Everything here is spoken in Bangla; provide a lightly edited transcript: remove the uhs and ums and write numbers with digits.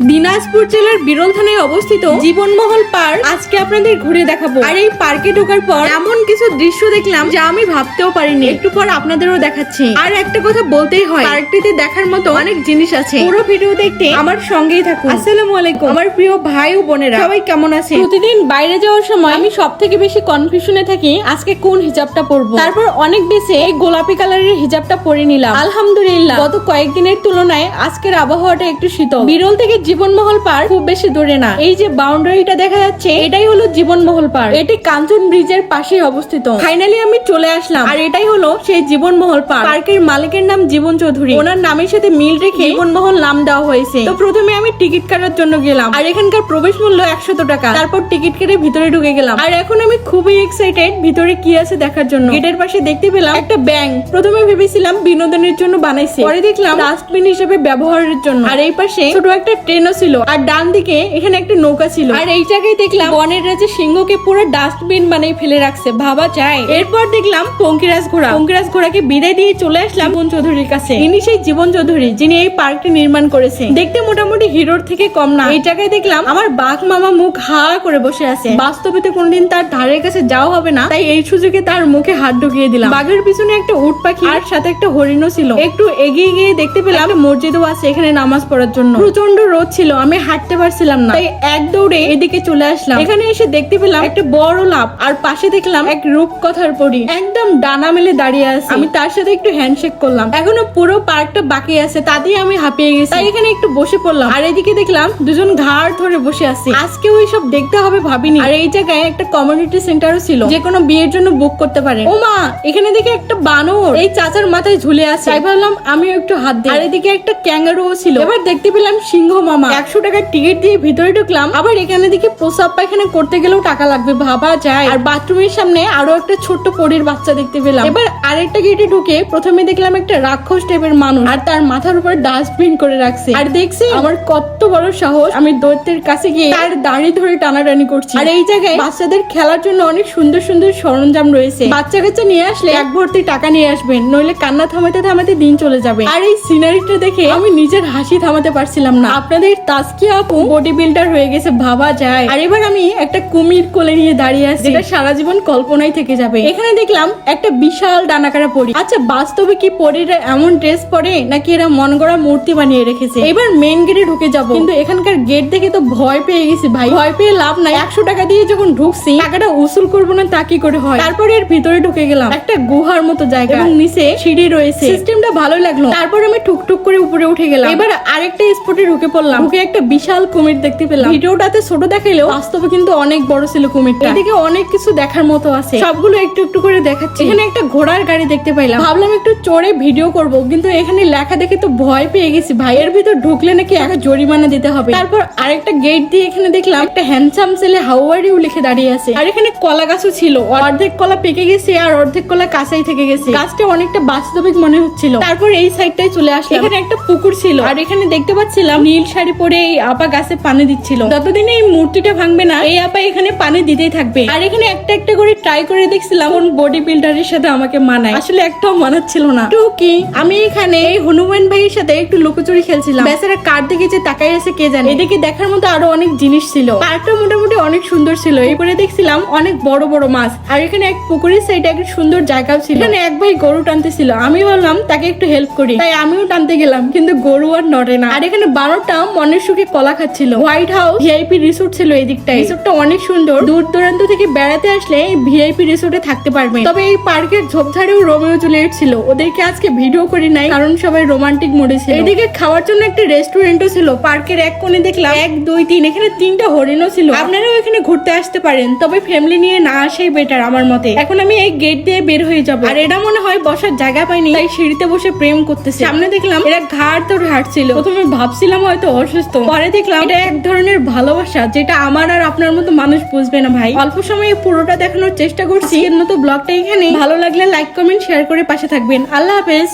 দিনাজপুর জেলার বিরল থানায় অবস্থিত জীবনমহল পার্ক আজকে আপনাদের ঘুরে দেখাবো। আর এই পার্কে ঢোকার পর এমন কিছু দৃশ্য দেখলাম যা আমি ভাবতেও পারিনি। একটু পর আপনাদেরও দেখাচ্ছি। আর একটা কথা বলতেই হয়, পার্কটিতে দেখার মতো অনেক জিনিস আছে। পুরো ভিডিও দেখতে আমার সঙ্গেই থাকুন। আসসালামু আলাইকুম আমার প্রিয় ভাই ও বোনেরা, সবাই কেমন আছেন? প্রতিদিন বাইরে যাওয়ার সময় আমি সব থেকে বেশি কনফিউশনে থাকি আজকে কোন হিজাবটা পরবো। তারপর অনেক বেশি এই গোলাপি কালারের হিজাবটা পরে নিলাম। আলহামদুলিল্লাহ গত কয়েকদিনের তুলনায় আজকের আবহাওয়াটা একটু শীতল। বিরল থেকে জীবনমহল পার্ক খুব বেশি দূরে না। এই যে বাউন্ডারিটা দেখা যাচ্ছে এটাই হলো জীবনমহল পার্ক। এটি কাঞ্চন ব্রিজের পাশে অবস্থিত। ফাইনালি আমি চলে আসলাম আর এটাই হলো সেই জীবনমহল পার্ক। পার্কের মালিকের নাম জীবন চৌধুরী। ওনার নামের সাথে মিল রেখে জীবনমহল নাম দেওয়া হয়েছে। তো প্রথমে আমি টিকিট কাটার জন্য গেলাম আর এখানকার প্রবেশ মূল্য 100 টাকা। তারপর টিকিট কেটে ভিতরে ঢুকে গেলাম আর এখন আমি খুবই এক্সাইটেড ভিতরে কি আছে দেখার জন্য। গেটের পাশে দেখতে পেলাম একটা ব্যাংক। প্রথমে ভেবেছিলাম বিনোদনের জন্য বানাইছে, পরে দেখলাম ডাস্টবিন হিসেবে ব্যবহারের জন্য। আর এই পাশে ছোট একটা ট্রেনও ছিল আর ডান দিকে এখানে একটা নৌকা ছিল। আর এই জায়গায় দেখলাম বনের রাজা সিংহকে পুরো ডাস্টবিন বানিয়ে ফেলে রাখছে, ভাবা যায়। এরপর দেখলাম পঙ্কিরাজ ঘোড়া। পঙ্কিরাজ ঘোড়াকে বিদায় দিয়ে চলে আসলাম জীবন চৌধুরীর কাছে। ইনি সেই জীবন চৌধুরী যিনি এই পার্কটি নির্মাণ করেছে। দেখতে মোটামুটি হিরোর থেকে কম না। এই জায়গায় দেখলাম আমার বাঘ মামা মুখ হা করে বসে আছে। বাস্তবে তো কোনোদিন তার ধারের কাছে যাওয়া হবে না, তাই এই সুযোগে তার মুখে হাত ঢুকিয়ে দিলাম। বাঘের পিছনে একটা উট পাখি আর সাথে একটা হরিণও ছিল। একটু এগিয়ে গিয়ে দেখতে পেলাম একটা মসজিদও আছে এখানে নামাজ পড়ার জন্য। প্রচন্ড রোদ ছিল, আমি হাঁটতে পারছিলাম না, তাই এক দৌড়ে এদিকে চলে আসলাম। এখানে এসে দেখতে পেলাম একটা বড় লাভ আর পাশে দেখলাম এক রূপকথার পরী একদম ডানা মেলে দাঁড়িয়ে আছে। আমি তার সাথে একটু হ্যান্ডশেক করলাম। এখনো পুরো পার্কটা বাকি আছে, তাতেই আমি হাঁপিয়ে গেছি, তাই এখানে একটু বসে পড়লাম। আর এদিকে দেখলাম দুজন ঘাড় ধরে বসে আছে। আজকে ওই সব দেখতে হবে ভাবিনি। আর এই জায়গায় একটা কমিউনিটি সেন্টারও ছিল, যে কোনো বিয়ের জন্য বুক করতে পারে। ও মা, এখানে দেখে একটা বানর এই চাচার মাথায় ঝুলে আছে, তাই ভাবলাম আমিও একটু হাত দিই। আর এদিকে একটা ক্যাঙ্গারুও ছিল। এবার দেখতে পেলাম সিংহ মামা। 100 টাকার টিকিট দিয়ে ভিতরে ঢুকলাম। আবার এখানে দেখি প্রসাব পায়খানা করতে গেলেও টাকা লাগবে, ভাবা যায়। আর বাথরুমের সামনে আরো একটা ছোট্ট পরীর বাচ্চা দেখতে পেলাম। এবার আরেকটা গেটে ঢুকে প্রথমে দেখলাম একটা রাক্ষস টাইপের মানুষ আর তার মাথার উপর ডাস্টবিন করে রাখছে। আর দেখছি আমার কত বড় সাহস, আমি দৈত্যের কাছে গিয়ে তার দাড়ি ধরে টানাটানি করছি। আর এই জায়গায় বাচ্চাদের খেলার জন্য অনেক সুন্দর সুন্দর সরঞ্জাম রয়েছে। বাচ্চা কাচ্চা নিয়ে আসলে এক ভর্তি টাকা নিয়ে আসবেন, নইলে কান্না থামাতে থামাতে দিন চলে যাবে। আর এই সিনারিটা দেখে আমি নিজের হাসি থামাতে পারছিলাম না। আপনাদের তাসকিয়া আপু বডি বিল্ডার হয়ে গেছে, ভাবা যায়। আর এবার আমি একটা কুমির কোলে নিয়ে দাঁড়িয়ে আছি, যেটা সারা জীবন কল্পনায় থেকে যাবে। এখানে দেখলাম একটা বিশাল ডানাকারা পরী। আচ্ছা, বাস্তবে কি পরীরা এমন ড্রেস পরে নাকি এরা মন গড়া মূর্তি বানিয়ে রেখেছে? এবার মেইন গেটে ঢুকে যাব, কিন্তু এখানকার গেট দেখে তো ভয় পেয়ে গেছি ভাই। ভয় পেয়ে লাভ নাই, 100 টাকা দিয়ে যখন ঢুকছি টাকাটা উসুল করবো না তা কি করে হয়। তারপরে এর ভিতরে ঢুকে গেলাম, একটা গুহার মতো জায়গা এবং নিচে সিঁড়ি রয়েছে। সিস্টেমটা ভালো লাগলো। তারপর আমি টুকটুক করে উপরে উঠে গেলাম। এবার আরেকটা স্পটে ঢুকে পড়লাম। ঢুকে একটা বিশাল কুমির দেখতে পেলাম। ভিডিওটাতে ছোট দেখাইলেও বাস্তবে কিন্তু অনেক বড় ছিল কুমিরটা। এদিকে অনেক কিছু দেখার মতো আছে, সবগুলো একটু একটু করে দেখাচ্ছি। এখানে একটা ঘোড়ার গাড়ি দেখতে পাইলাম, ভাবলাম একটু চড়ে ভিডিও করব, কিন্তু এখানে লেখা দেখে তো ভয় পেয়ে গেছি ভাই। এর ভিতর ঢুকলে নাকি একটা জরিমানা দিতে হবে। তারপর আরেকটা গেট দিয়ে এখানে দেখলাম একটা হ্যান্ডসাম ছেলে হাউ আর ইউ লিখে দাঁড়িয়ে আছে। আর এখানে কলা গাছও ছিল, অর্ধেক কলা পেকে গেছে আর অর্ধেক কলা কাঁচাই থেকে গেছে। গাছটা অনেকটা বাস্তবিক মনে হচ্ছিল। তারপর এই সাইডটাই চলে আসলাম, এখানে একটা পুকুর ছিল আর এখানে দেখতে পাচ্ছিলাম নীল শাড়ি পরে এই আপা গাছে পানি দিচ্ছিল। যতদিন এই মূর্তিটা ভাঙবে না এই আপা এখানে পানি দিতেই থাকবে। আর এখানে একটা একটা করে ট্রাই করে দেখছিলাম কোন বডি বিল্ডারের সাথে আমাকে মানায়। আসলে একটাও মানাচ্ছিল না। টুকি আমি এখানে এই হনুমান ভাইয়ের সাথে একটু লুকোচুরি খেলছিলাম। বেচারা কার দিকে যে তাকাই আছে কে জানে। এদিকে দেখার মতো আরো অনেক জিনিস ছিল। পার্কটা মোটামুটি অনেক সুন্দর ছিল। এরপরে দেখছিলাম অনেক বড় বড় মাছ। আর এখানে এক পুকুরের সাইডে একটা সুন্দর জায়গাও ছিল। এখানে এক ভাই গরু টানতেছিল, আমি বললাম তাকে একটু হেল্প করি, তাই আমিও টানতে গেলাম, কিন্তু গরু আর নড়ে না। আর এখানে বানরটা মনের সুখে কলা খাচ্ছিল। হোয়াইট হাউস ভিআইপি রিসোর্ট ছিল এই দিকটায়। রিসোর্টটা অনেক সুন্দর, দূর দূরান্ত থেকে বেড়াতে আসলে এই ভিআইপি রিসোর্টে থাকতে পারবেন। তবে এই পার্কের ঝোপঝাড়েও রোমিও জুলিয়েট ছিল, ওদেরকে আজকে ভিডিও করি নাই কারণ সবাই রোমান্টিক মোডে ছিল। এদিকে খাওয়ার জন্য একটা রেস্টুরেন্টও ছিল। পার্কের এক কোণে দেখলাম 1, 2, 3 এখানে 3টা হরিণও ছিল। আপনারাও এখানে ঘুরতে আসতে পারেন, তবে ফ্যামিলি নিয়ে না আসাই বেটার আমার মতে। এখন আমি এই গেট দিয়ে বের হয়ে যাব। আর এটা মনে হয় বসার জায়গা পাইনি, তাই সিঁড়িতে বসে প্রেম করতেছে। সামনে দেখলাম এরা ঘাড় ধরে হাঁটছিল। প্রথমে ভাবছিলাম হয়তো অসুস্থ, পরে দেখলাম এটা এক ধরনের ভালোবাসা, যেটা আমার আর আপনার মতো মানুষ বুঝবে না ভাই। অল্প সময়ে পুরোটা দেখানোর চেষ্টা করছি। এর মতো ব্লগটা এখানে ভালো লাগলে লাইক কমেন্ট শেয়ার করে পাশে থাকবেন। আল্লাহ হাফেজ।